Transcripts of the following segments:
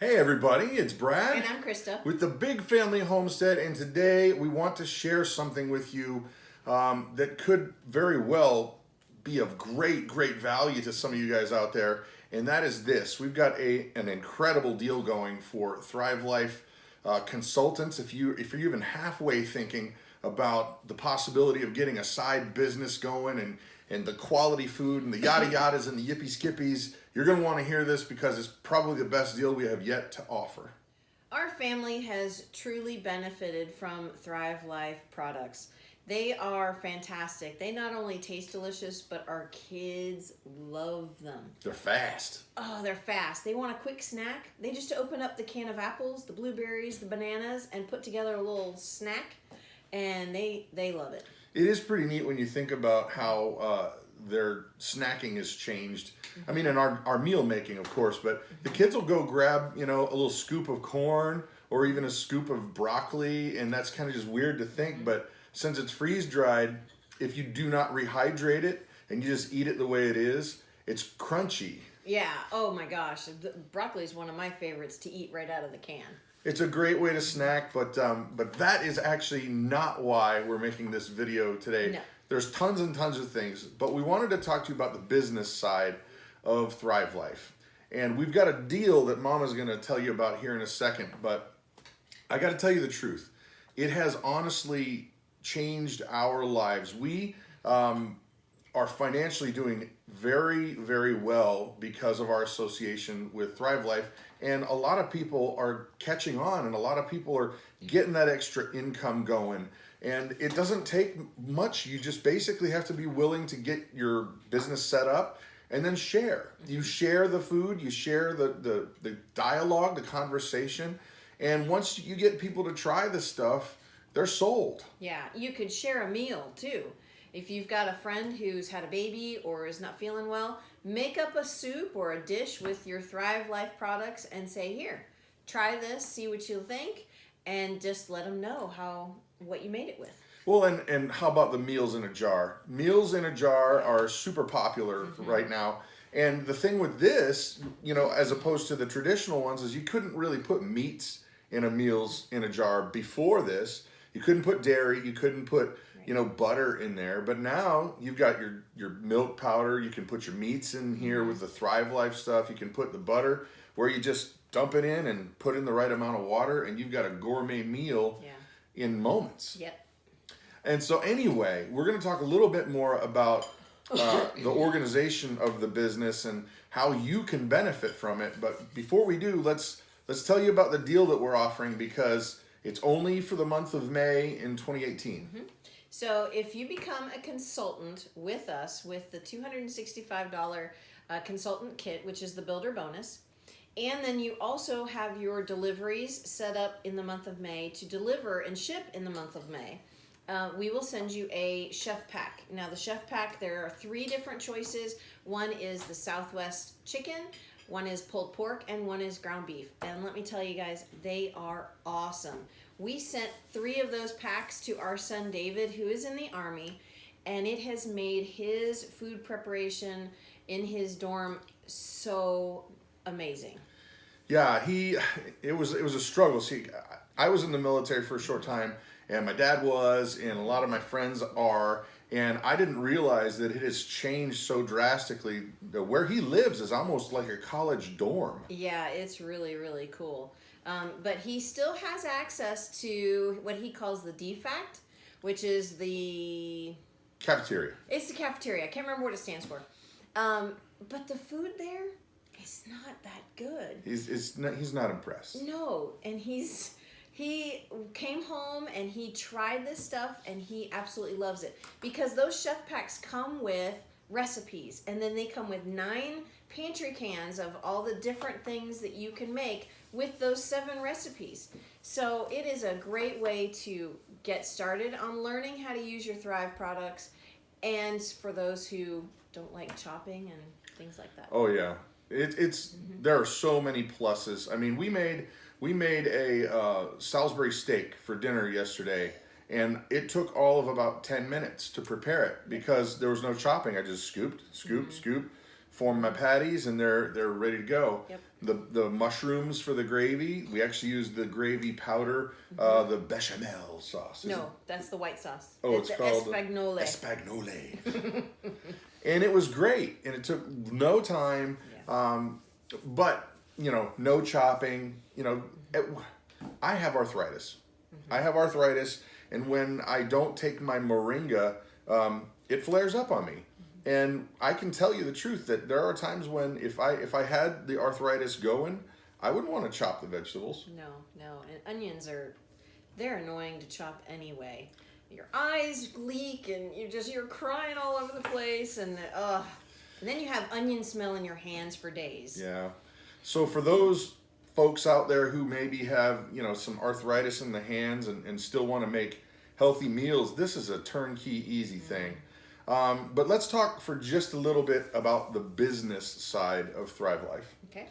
Hey everybody, it's Brad. And I'm Christa. With the Big Family Homestead, and today we want to share something with you that could very well be of great value to some of you guys out there, and that is this. We've got an incredible deal going for Thrive Life consultants. If you're even halfway thinking about the possibility of getting a side business going and the quality food and the yada yadas and the yippee skippies, you're going to want to hear this because it's probably the best deal we have yet to offer. Our family has truly benefited from Thrive Life products. They are fantastic. They not only taste delicious, but our kids love them. They're fast. Oh, they're fast. They want a quick snack. They just open up the can of apples, the blueberries, the bananas, and put together a little snack, and they love it. It is pretty neat when you think about how their snacking has changed. I mean, in our meal making, of course, but the kids will go grab, a little scoop of corn or even a scoop of broccoli, and that's kind of just weird to think, but since it's freeze dried, if you do not rehydrate it and you just eat it the way it is, it's crunchy. Yeah, oh my gosh. Broccoli is one of my favorites to eat right out of the can. It's a great way to snack, but that is actually not why we're making this video today. No. There's tons and tons of things, but we wanted to talk to you about the business side of Thrive Life. And we've got a deal that Mama's going to tell you about here in a second, but I got to tell you the truth. It has honestly changed our lives. We are financially doing very well because of our association with Thrive Life, and a lot of people are catching on, and a lot of people are getting that extra income going. And it doesn't take much. You just basically have to be willing to get your business set up and then share. You share the food, you share the dialogue, the conversation, and once you get people to try this stuff, they're sold. Yeah, you could share a meal too. If you've got a friend who's had a baby or is not feeling well, make up a soup or a dish with your Thrive Life products and say, here, try this, see what you think, and just let them know what you made it with. Well, and how about the meals in a jar? Meals in a jar are super popular right now. And the thing with this, as opposed to the traditional ones, is you couldn't really put meats in a meals in a jar before this. You couldn't put dairy, you couldn't put butter in there, but now you've got your milk powder. You can put your meats in here with the Thrive Life stuff. You can put the butter where you just dump it in and put in the right amount of water, and you've got a gourmet meal in moments. Yep. And so anyway, we're going to talk a little bit more about the organization of the business and how you can benefit from it. But before we do, let's tell you about the deal that we're offering, because it's only for the month of May in 2018. So if you become a consultant with us with the $265 consultant kit, which is the builder bonus, and then you also have your deliveries set up in the month of May to deliver and ship in the month of May, we will send you a chef pack. Now the chef pack, there are 3 different choices. One is the Southwest chicken, one is pulled pork, and one is ground beef. And let me tell you guys, they are awesome. We sent 3 of those packs to our son David, who is in the Army, and it has made his food preparation in his dorm so amazing. Yeah, it was a struggle. See, I was in the military for a short time, and my dad was, and a lot of my friends are, and I didn't realize that it has changed so drastically. Where he lives is almost like a college dorm. Yeah, it's really cool. But he still has access to what he calls the DFACT, which is the cafeteria. It's the cafeteria. I can't remember what it stands for. But the food there is not that good. He's not impressed. No, and he came home and he tried this stuff and he absolutely loves it, because those chef packs come with recipes, and then they come with 9 pantry cans of all the different things that you can make with those 7 recipes. So it is a great way to get started on learning how to use your Thrive products, and for those who don't like chopping and things like that. Oh yeah, it's there are so many pluses. I mean, we made a Salisbury steak for dinner yesterday, and it took all of about 10 minutes to prepare it because there was no chopping. I just scooped, formed my patties, and they're ready to go. Yep. the mushrooms for the gravy. We actually use the gravy powder, the bechamel sauce. No, that's the white sauce. Oh, it's called espagnole. Espagnole. And it was great, and it took no time. Yeah. But you know, no chopping. You know, I have arthritis. I have arthritis, and when I don't take my moringa, it flares up on me. And I can tell you the truth that there are times when if I had the arthritis going, I wouldn't want to chop the vegetables. No, and onions they're annoying to chop anyway. Your eyes leak, and you're crying all over the place, and then you have onion smell in your hands for days. Yeah. So for those folks out there who maybe have, you know, some arthritis in the hands and still want to make healthy meals, this is a turnkey, easy thing. But let's talk for just a little bit about the business side of Thrive Life. Okay.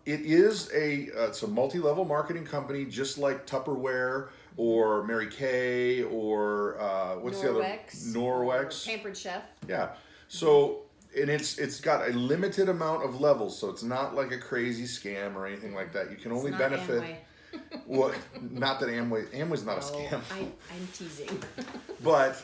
It is it's a multi-level marketing company, just like Tupperware or Mary Kay or what's the other? Norwex. Pampered Chef. Yeah. So, and it's got a limited amount of levels, so it's not like a crazy scam or anything like that. You can only benefit. Amway. Well, not that Amway's not a scam. I'm teasing. But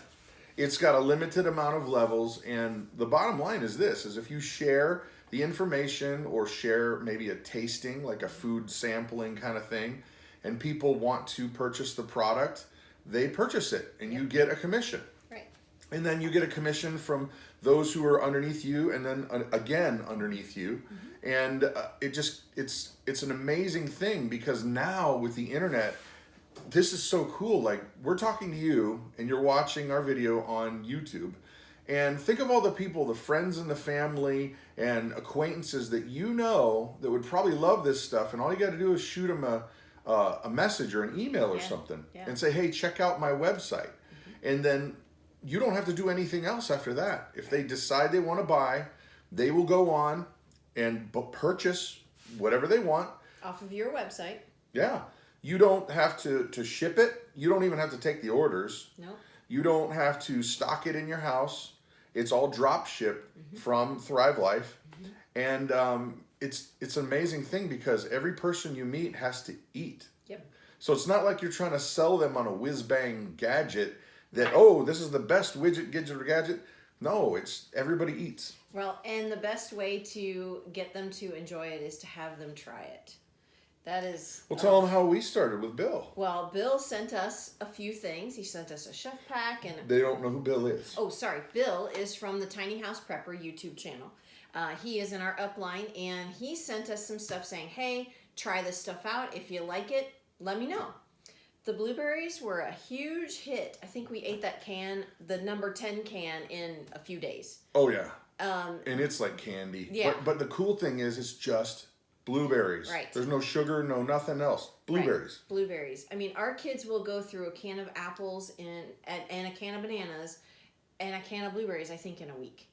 it's got a limited amount of levels, and the bottom line is this, is if you share the information or share maybe a tasting, like a food sampling kind of thing, and people want to purchase the product, they purchase it, and you get a commission. Right. And then you get a commission from those who are underneath you, and then again underneath you. And it's an amazing thing, because now with the internet, this is so cool. Like, we're talking to you and you're watching our video on YouTube, and think of all the people, the friends and the family and acquaintances that you know that would probably love this stuff, and all you got to do is shoot them a message or an email or something and say, hey, check out my website. And then you don't have to do anything else after that. If they decide they want to buy, they will go on and purchase whatever they want off of your website. Yeah. You don't have to ship it. You don't even have to take the orders. No. You don't have to stock it in your house. It's all drop ship from Thrive Life. And it's an amazing thing, because every person you meet has to eat. Yep. So it's not like you're trying to sell them on a whiz-bang gadget that, oh, this is the best widget, or gadget. No, it's everybody eats. Well, and the best way to get them to enjoy it is to have them try it. That is... Well, tell them how we started with Bill. Well, Bill sent us a few things. He sent us a chef pack and... They don't know who Bill is. Oh, sorry. Bill is from the Tiny House Prepper YouTube channel. He is in our upline, and he sent us some stuff saying, hey, try this stuff out. If you like it, let me know. The blueberries were a huge hit. I think we ate that can, the number 10 can, in a few days. Oh, yeah. And it's like candy. Yeah. But the cool thing is, it's just blueberries. Right. There's no sugar, no nothing else. Blueberries. Right. Blueberries. I mean, our kids will go through a can of apples and a can of bananas and a can of blueberries, I think, in a week.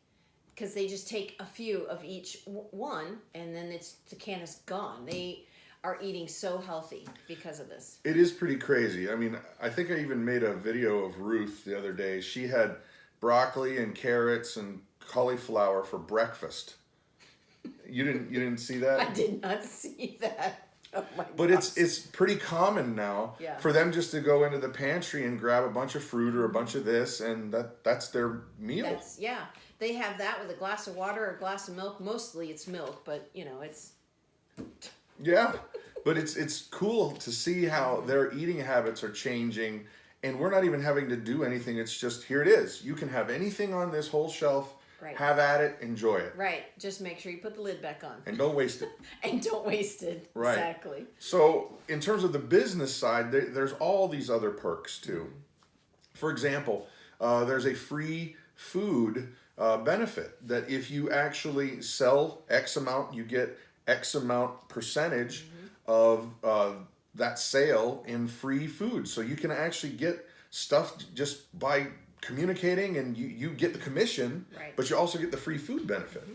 Because they just take a few of each one, and then the can is gone. They are eating so healthy because of this. It is pretty crazy. I mean, I think I even made a video of Ruth the other day. She had broccoli and carrots and cauliflower for breakfast. You didn't see that? I did not see that. Oh my But gosh. it's pretty common now for them just to go into the pantry and grab a bunch of fruit or a bunch of this, and that's their meal. They have that with a glass of water or a glass of milk. Mostly it's milk, but you know, it's... Yeah, but it's cool to see how their eating habits are changing, and we're not even having to do anything. It's just, here it is. You can have anything on this whole shelf. Right. Have at it. Enjoy it. Right. Just make sure you put the lid back on. And don't waste it. And don't waste it. Right. Exactly. So in terms of the business side, there's all these other perks too. For example, there's a free food benefit that if you actually sell X amount, you get X amount percentage of that sale in free food. So you can actually get stuff just by communicating, and you get the commission, but you also get the free food benefit.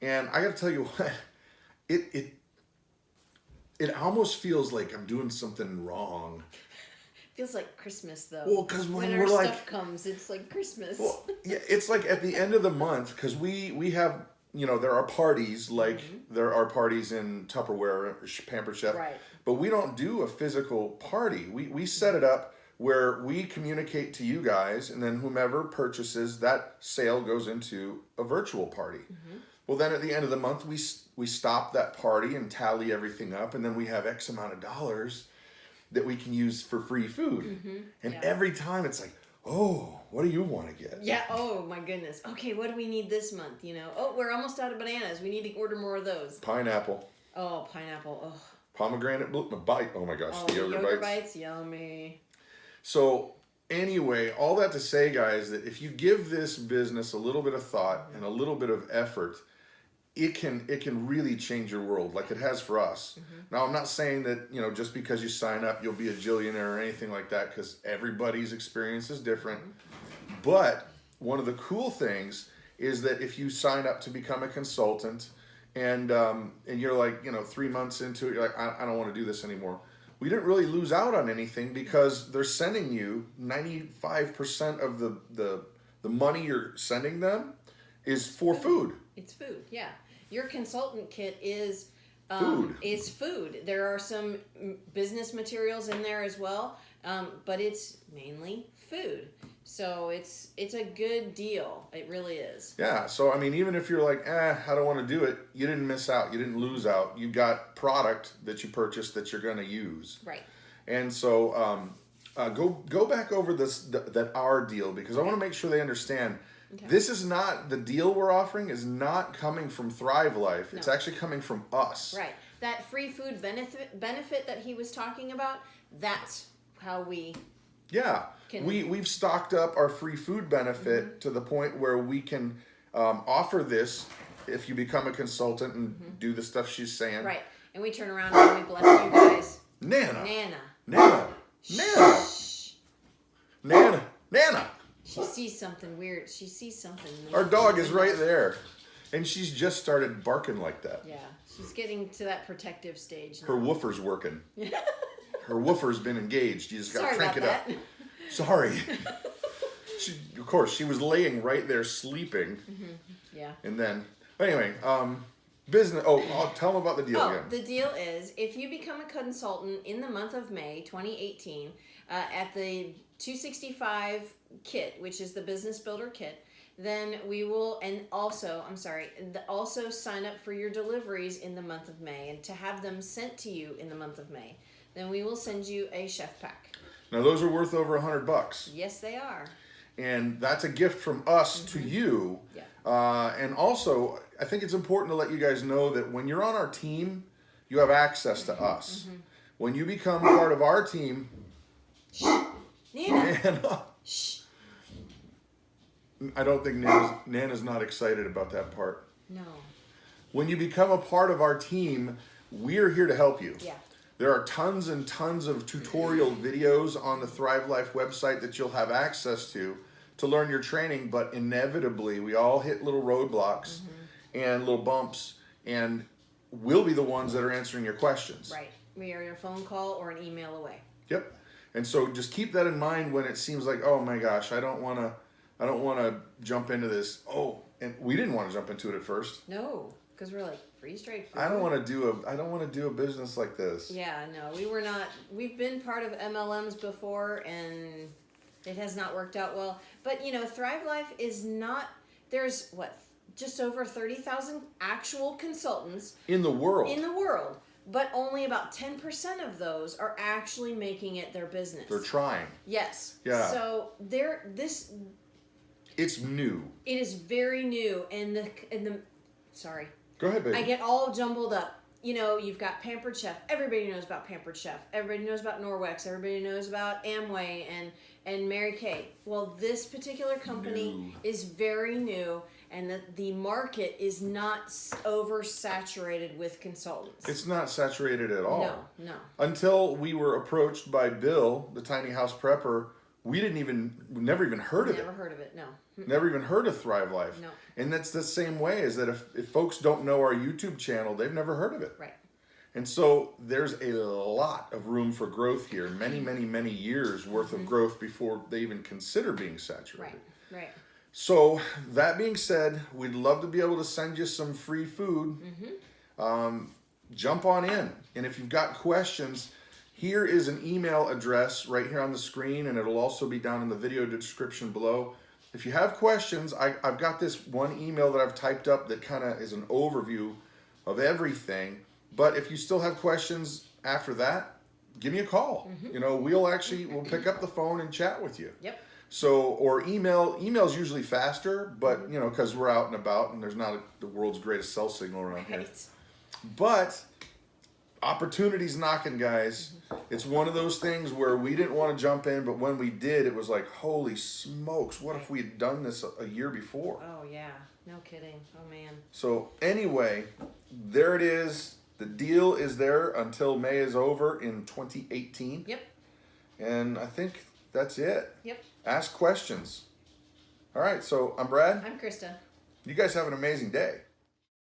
And I got to tell you what, it almost feels like I'm doing something wrong. Feels like Christmas though. Well, because when our we're stuff comes, it's like Christmas. Well, yeah, it's like at the end of the month, because we have you know, there are parties like there are parties in Tupperware, Pampered Chef, Right. but we don't do a physical party. We set it up where we communicate to you guys, and then whomever purchases, that sale goes into a virtual party. Well, then at the end of the month, we stop that party and tally everything up, and then we have X amount of dollars that we can use for free food. And every time it's like, oh, what do you want to get? Yeah. Oh my goodness. Okay, what do we need this month? You know. Oh, we're almost out of bananas. We need to order more of those. Pineapple. Oh, pineapple. Oh. Pomegranate bite. Oh my gosh, Oh, the yogurt bites. Yummy. So anyway, all that to say, guys, that if you give this business a little bit of thought and a little bit of effort, it can really change your world like it has for us. Now, I'm not saying that, you know, just because you sign up, you'll be a jillionaire or anything like that, because everybody's experience is different. But one of the cool things is that if you sign up to become a consultant and you're like, you know, 3 months into it, you're like, I don't want to do this anymore. We didn't really lose out on anything because they're sending you 95% of the money you're sending them is for food. It's food, yeah. Your consultant kit is Food. Is food. There are some business materials in there as well, but it's mainly food. So it's a good deal. It really is. Yeah. So I mean, even if you're like, I don't want to do it, you didn't miss out. You didn't lose out. You got product that you purchased that you're going to use. Right. And so go back over that our deal, because I want to make sure they understand. Okay. This is not, the deal we're offering is not coming from Thrive Life. No. It's actually coming from us. Right. That free food benefit that he was talking about, that's how we... Yeah. We've stocked up our free food benefit to the point where we can offer this if you become a consultant and do the stuff she's saying. Right. And we turn around and we bless you guys. Nana. She sees something weird. She sees something. Our dog is right there. And she's just started barking like that. Yeah. She's getting to that protective stage now. Her woofer's working. Her woofer's been engaged. You just got to crank it up. Sorry. Of course, she was laying right there sleeping. Yeah. And then, anyway, business. Oh, tell them about the deal again. The deal is, if you become a consultant in the month of May 2018 at the 265 kit, which is the business builder kit, then we will, and also, also sign up for your deliveries in the month of May, and to have them sent to you in the month of May, then we will send you a chef pack. Now those are worth over $100. Yes, they are. And that's a gift from us to you. Yeah. And also, I think it's important to let you guys know that when you're on our team, you have access to us. When you become part of our team, Nana. Shh. I don't think Nana's not excited about that part. No. When you become a part of our team, we're here to help you. Yeah. There are tons and tons of tutorial videos on the Thrive Life website that you'll have access to learn your training, but inevitably we all hit little roadblocks and little bumps, and we'll be the ones that are answering your questions. Right. We are a phone call or an email away. Yep. And so just keep that in mind when it seems like, oh my gosh, I don't want to jump into this. Oh, and we didn't want to jump into it at first. No, because we're like, free straight food. I don't want to do a business like this. Yeah, no, we were not. We've been part of MLMs before, and it has not worked out well. But you know, Thrive Life is not. There's just over 30,000 actual consultants in the world. But only about 10% of those are actually making it their business. They're trying. Yes. Yeah. So It's new. It is very new, and the. Sorry. Go ahead, baby. I get all jumbled up. You know, you've got Pampered Chef. Everybody knows about Pampered Chef. Everybody knows about Norwex. Everybody knows about Amway and Mary Kay. Well, this particular company is very new, and the market is not oversaturated with consultants. It's not saturated at all. No. Until we were approached by Bill, the tiny house prepper, we never even heard of it. Never heard of it, no. Never even heard of Thrive Life. No. And that's the same way, is that if folks don't know our YouTube channel, they've never heard of it. Right. And so there's a lot of room for growth here, many, many, many years worth of growth before they even consider being saturated. Right. So that being said, we'd love to be able to send you some free food. Jump on in. And if you've got questions, here is an email address right here on the screen, and it'll also be down in the video description below. If you have questions, I've got this one email that I've typed up that kind of is an overview of everything. But if you still have questions after that, give me a call. You know, we'll pick up the phone and chat with you. Yep. So, or email's usually faster, but you know, because we're out and about and there's not the world's greatest cell signal around here. But opportunity's knocking, guys. It's one of those things where we didn't want to jump in, but when we did, it was like, holy smokes, what if we had done this a year before? Oh, yeah. No kidding. Oh, man. So anyway, there it is. The deal is there until May is over in 2018. Yep. And I think that's it. Yep. Ask questions. All right, so I'm Brad. I'm Christa. You guys have an amazing day.